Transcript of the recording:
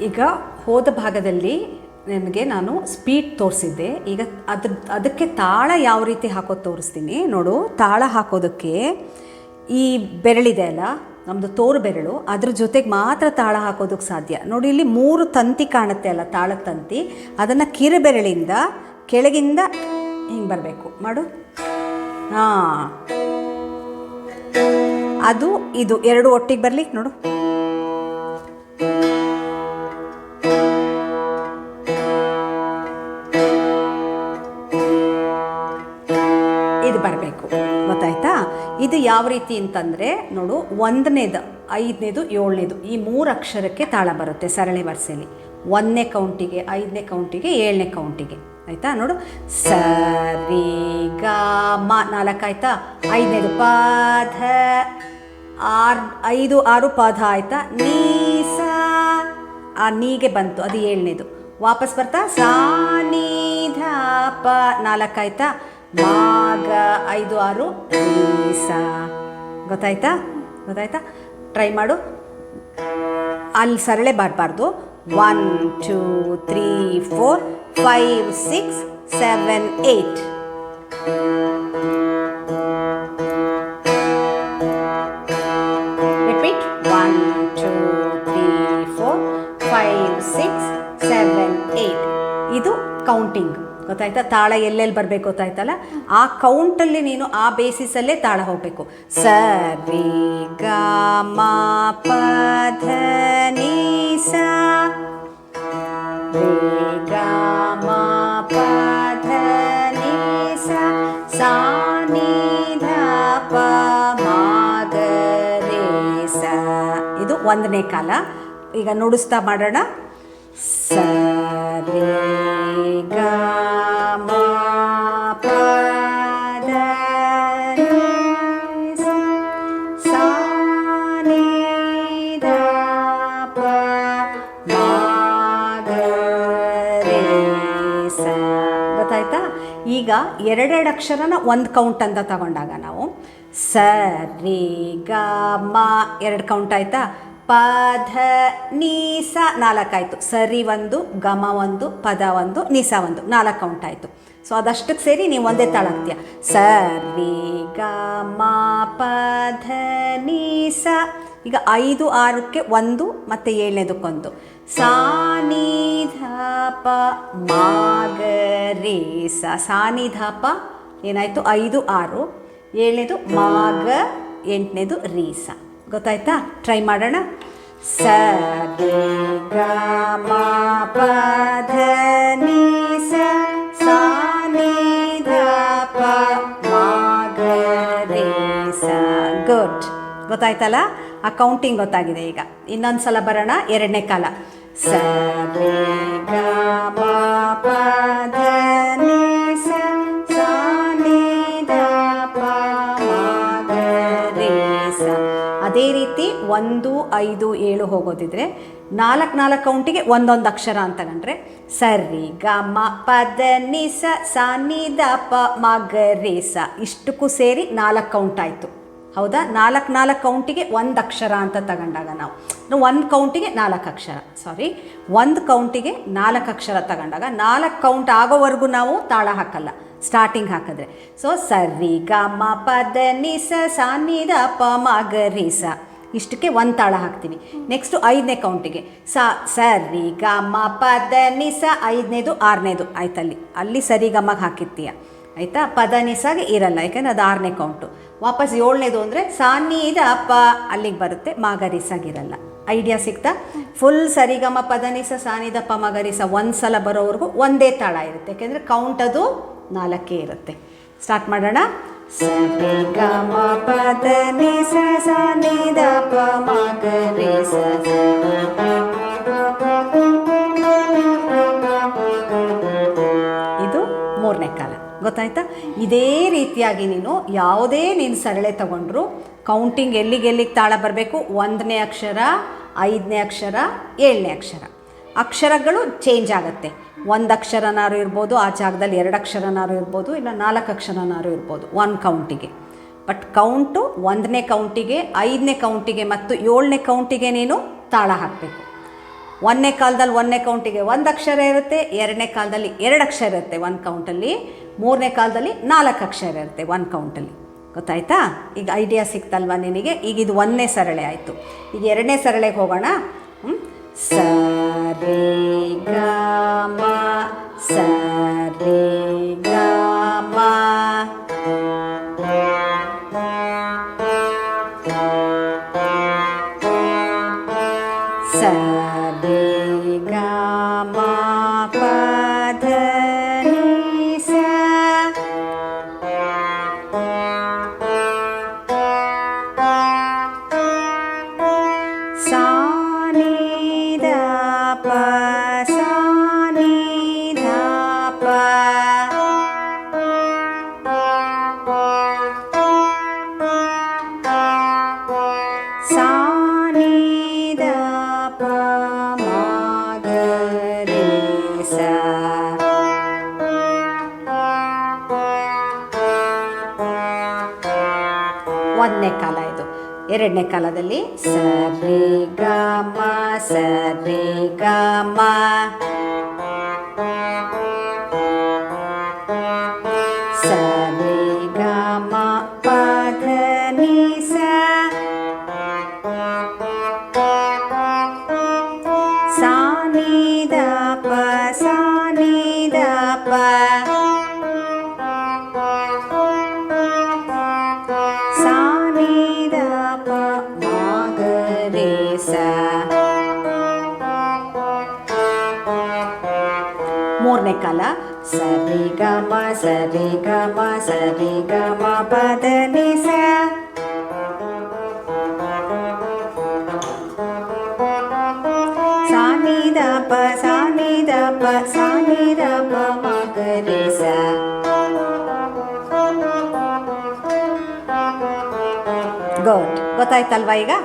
ಈಗ ಹೋದ ಭಾಗದಲ್ಲಿ ನಿಮಗೆ ನಾನು ಸ್ಪೀಡ್ ತೋರಿಸಿದ್ದೆ. ಈಗ ಅದಕ್ಕೆ ತಾಳ ಯಾವ ರೀತಿ ಹಾಕೋದು ತೋರಿಸ್ತೀನಿ ನೋಡು. ತಾಳ ಹಾಕೋದಕ್ಕೆ ಈ ಬೆರಳಿದೆ ಅಲ್ಲ, ನಮ್ಮದು ತೋರು ಬೆರಳು, ಅದ್ರ ಜೊತೆಗೆ ಮಾತ್ರ ತಾಳ ಹಾಕೋದಕ್ಕೆ ಸಾಧ್ಯ. ನೋಡಿ, ಇಲ್ಲಿ 3 ತಂತಿ ಕಾಣುತ್ತೆ ಅಲ್ಲ, ತಾಳದ ತಂತಿ, ಅದನ್ನು ಕಿರುಬೆರಳಿಂದ ಕೆಳಗಿಂದ ಹಿಂಗೆ ಬರಬೇಕು ಮಾಡು. ಹಾಂ, ಅದು ಇದು ಎರಡು ಒಟ್ಟಿಗೆ ಬರಲಿ ನೋಡು. ಇದು ಬರಬೇಕು, ಗೊತ್ತಾಯ್ತಾ? ಇದು ಯಾವ ರೀತಿ ಅಂತಂದರೆ ನೋಡು, 1ನೇದು 5ನೇದು 7ನೇದು ಈ 3 ಅಕ್ಷರಕ್ಕೆ ತಾಳ ಬರುತ್ತೆ ಸರಳಿ ವರಸೆಯಲ್ಲಿ. 1ನೇ ಕೌಂಟಿಗೆ, 5ನೇ ಕೌಂಟಿಗೆ, 7ನೇ ಕೌಂಟಿಗೆ. ಆಯಿತಾ? ನೋಡು, ಸ ರಿ ಗ ಮ 4 ಆಯಿತಾ. 5ನೇದು ಪ ಧ 5 6 ಪ ಧ ಆಯಿತಾ. ನೀ ಸ ಆ ನೀಗೆ ಬಂತು, ಅದು 7ನೇದು. ವಾಪಸ್ ಬರ್ತಾ ಸಾ ನೀ ಧ ಪ 4 ಆಯಿತಾ. ಮಾಗ 5 6 ಸ. ಗೊತ್ತಾಯ್ತಾ? ಟ್ರೈ ಮಾಡು. ಅಲ್ಲಿ ಸರಳೆ ಬರಬಾರ್ದು. 1 2 3 4 5 6 7 8. ರಿಪೀಟ್. 1 2 3 4 5 6 7 8. ಇದು ಕೌಂಟಿಂಗ್. ಗೊತ್ತಾಯ್ತಾ? ತಾಳ ಎಲ್ಲೆಲ್ಲಿ ಬರಬೇಕು ಗೊತ್ತಾಯ್ತಲ್ಲ. ಆ ಕೌಂಟಲ್ಲಿ ನೀನು ಆ ಬೇಸಿಸಲ್ಲೇ ತಾಳ ಹೋಗಬೇಕು. ಸ ರಿ ಗ ಮ ಪ ಧ ನೀ ಸ ರಿ ಗ ಮ ಪ ಧ ನೀ ಸ ಸಾ ನೀ ಧ ಪ ಮ ಗ ರೇ ಸ. ಇದು 1ನೇ ಕಾಲ. ಈಗ ನುಡಿಸ್ತಾ ಮಾಡೋಣ. ಸ ರಿ ಗ ಮ ಪ ಧ ನೀ ಸ ಸಾ ನೀ ಧ ಪ ಮ ಗ ರೇ ಸ. ಗೊತ್ತಾಯ್ತಾ? ಈಗ 2 ಅಕ್ಷರನ 1 ಕೌಂಟ್ ಅಂತ ತಗೊಂಡಾಗ ನಾವು ಸ ರಿ ಗ ಮ 2 ಕೌಂಟ್ ಆಯಿತಾ. ಪ ಧ ನೀ ಸ 4 ಆಯಿತು. ಸರಿ 1, ಗಮ 1, ಪದ 1, ನಿಸ 1, 4 ಕೌಂಟ್ ಆಯಿತು. ಸೊ ಅದಷ್ಟಕ್ಕೆ ಸೇರಿ ನೀವು ಒಂದೇ ತಾಳ ಹಾಕ್ತೀಯ. ಸ ರಿ ಗ ಮ ಪ ಧ ನೀ ಸ. ಈಗ 5 6ಕ್ಕೆ 1 ಮತ್ತು 7ನೇದಕ್ಕೊಂದು. ಸಾ ನೀ ಧ ಪ ಮ ಗ ರೇ ಸ. ಸಾ ನೀ ಧ ಪ ಏನಾಯಿತು? 5 6. 7ನೇದು ಮ ಗ, 8ನೇದು ರೀ ಸ. ಗೊತ್ತಾಯ್ತಾ? ಟ್ರೈ ಮಾಡೋಣ. ಸ ರಿ ಗ ಮ ಪ ಧ ನೀ ಸ ಸಾ ನೀ ಧ ಪ ಮ ಗ ರೇ ಸ. ಗುಡ್. ಗೊತ್ತಾಯ್ತಲ್ಲ? ಆ ಕೌಂಟಿಂಗ್ ಗೊತ್ತಾಗಿದೆ. ಈಗ ಇನ್ನೊಂದು ಸಲ ಬರೋಣ. 2ನೇ ಕಾಲ. ಸ ರಿ ಗ ಮ ಪ ಧ ನೀ ಸ ಸಾ ನೀ ಧ ಪ ಮ ಗ ರೇ ಸ. ಅದೇ ರೀತಿ 1 5 7 ಹೋಗೋದಿದ್ರೆ 4 4 ಕೌಂಟಿಗೆ ಒಂದೊಂದು ಅಕ್ಷರ ಅಂತ ತಗೊಂಡ್ರೆ ಸರಿ ಗ ಮ ಪದ ನಿ ಸ ಸಾ ನಿ ದ ಪ ಮ ಗ ರೇ ಸ. ಇಷ್ಟಕ್ಕೂ ಸೇರಿ 4 ಕೌಂಟ್ ಆಯಿತು. ಹೌದಾ? 4 4 ಕೌಂಟಿಗೆ 1 ಅಕ್ಷರ ಅಂತ ತಗೊಂಡಾಗ ನಾವು 1 ಕೌಂಟಿಗೆ 4 ಅಕ್ಷರ, ಸಾರಿ 1 ಕೌಂಟಿಗೆ 4 ಅಕ್ಷರ ತಗೊಂಡಾಗ 4 ಕೌಂಟ್ ಆಗೋವರೆಗೂ ನಾವು ತಾಳ ಹಾಕಲ್ಲ, ಸ್ಟಾರ್ಟಿಂಗ್ ಹಾಕಿದ್ರೆ. ಸೊ ಸರಿ ಗ ಮ ಪದ ನಿ ಸ ಸಾ ನಿ ದ ಪ ಮ ಗ ರೇ ಸ. ಇಷ್ಟಕ್ಕೆ 1 ತಾಳ ಹಾಕ್ತೀವಿ. ನೆಕ್ಸ್ಟು 5ನೇ ಕೌಂಟಿಗೆ ಸರಿ ಗ ಮ ಪದ ನಿ ಸ 5ನೇದು 6ನೇದು ಆಯ್ತಲ್ಲಿ, ಅಲ್ಲಿ ಸರಿ ಗಮಗೆ ಹಾಕಿರ್ತೀಯ ಆಯಿತಾ. ಪದ ನಿಸಾಗೆ ಇರಲ್ಲ, ಯಾಕೆಂದರೆ ಅದು 6ನೇ ಕೌಂಟು. ವಾಪಸ್ 7ನೇದು ಅಂದರೆ ಸಾ ನಿ ದ ಪ ಅಲ್ಲಿಗೆ ಬರುತ್ತೆ, ಮಾಗರಿಸಾಗಿರಲ್ಲ. ಐಡಿಯಾ ಸಿಗ್ತಾ? ಫುಲ್ ಸರಿಗಮ ಪದ ನಿಸ ಸಾ ನಿ ದ ಪ ಮಗರಿಸ ಒಂದು ಸಲ ಬರೋವರೆಗೂ ಒಂದೇ ತಾಳ ಇರುತ್ತೆ, ಯಾಕೆಂದರೆ ಕೌಂಟ್ ಅದು 4 ಇರುತ್ತೆ. ಸ್ಟಾರ್ಟ್ ಮಾಡೋಣ. ಸರಿ ಗ ಮ ಪದ ನಿ ಸ ಸಾ ನಿ ದ ಪ ಮಗರಿಸ. ಇದು 3ನೇ ಕಾಲ. ಗೊತ್ತಾಯ್ತಾ? ಇದೇ ರೀತಿಯಾಗಿ ನೀನು ಯಾವುದೇ ನೀನು ಸರಳೆ ತಗೊಂಡ್ರು ಕೌಂಟಿಂಗ್ ಎಲ್ಲಿಗೆ ತಾಳ ಬರಬೇಕು. 1ನೇ ಅಕ್ಷರ, 5ನೇ ಅಕ್ಷರ, 7ನೇ ಅಕ್ಷರ. ಅಕ್ಷರಗಳು ಚೇಂಜ್ ಆಗುತ್ತೆ. 1 ಅಕ್ಷರನಾರು ಇರ್ಬೋದು, ಆ ಜಾಗದಲ್ಲಿ 2 ಅಕ್ಷರನಾರು ಇರ್ಬೋದು, ಇಲ್ಲ 4 ಅಕ್ಷರನಾರು ಇರ್ಬೋದು 1 ಕೌಂಟಿಗೆ. ಬಟ್ ಕೌಂಟು 1ನೇ ಕೌಂಟಿಗೆ, 5ನೇ ಕೌಂಟಿಗೆ ಮತ್ತು 7ನೇ ಕೌಂಟಿಗೆ ನೀನು ತಾಳ ಹಾಕಬೇಕು. ಒಂದನೇ ಕಾಲದಲ್ಲಿ ಒಂದನೇ ಕೌಂಟಿಗೆ ಒಂದು ಅಕ್ಷರ ಇರುತ್ತೆ, ಎರಡನೇ ಕಾಲದಲ್ಲಿ 2 ಅಕ್ಷರ ಇರುತ್ತೆ ಒಂದು ಕೌಂಟಲ್ಲಿ, ಮೂರನೇ ಕಾಲದಲ್ಲಿ 4 ಅಕ್ಷರ ಇರುತ್ತೆ ಒಂದು ಕೌಂಟಲ್ಲಿ. ಗೊತ್ತಾಯ್ತಾ? ಈಗ ಐಡಿಯಾ ಸಿಕ್ತಲ್ವ ನಿನಗೆ? ಈಗ ಇದು 1ನೇ ಸರಳೆ ಆಯಿತು. ಈಗ 2ನೇ ಸರಳೆಗೆ ಹೋಗೋಣ. ಸ ರೇ ಗ ಮ, ಸ ರೇ ಗ ಮ, ಸ ರೇ ಗ ಮ ಪ ಧ ni sa, sa ni da pa, sa ni da pa, sa ni da pa ma ga re sa. ಒಂದನೇ ಕಾಲ ಇದು. ಎರಡನೇ ಕಾಲದಲ್ಲಿ ಸ ರೇ ಗ ಮ, ಸ ರೇ ಗ ಮ, ಸ ರೇ ಗ ಮ ಪ ಧ ni sa, sa ni da pa, sa ni da pa, sa ni da pa ma ga re sa. ಮೂರನೇ ಕಾಲ ಸ ರೇ ಗ ಮ, ಸ ರೇ ಗ ಮ, ಸ ರೇ ಗ ಮ ಪ ಧ ni sa, sa ni da pa, sa ni da pa, sa ni da pa ma ga re sa. Good. ಗೊತ್ತಾಯ್ತಲ್ವಾ ಈಗ?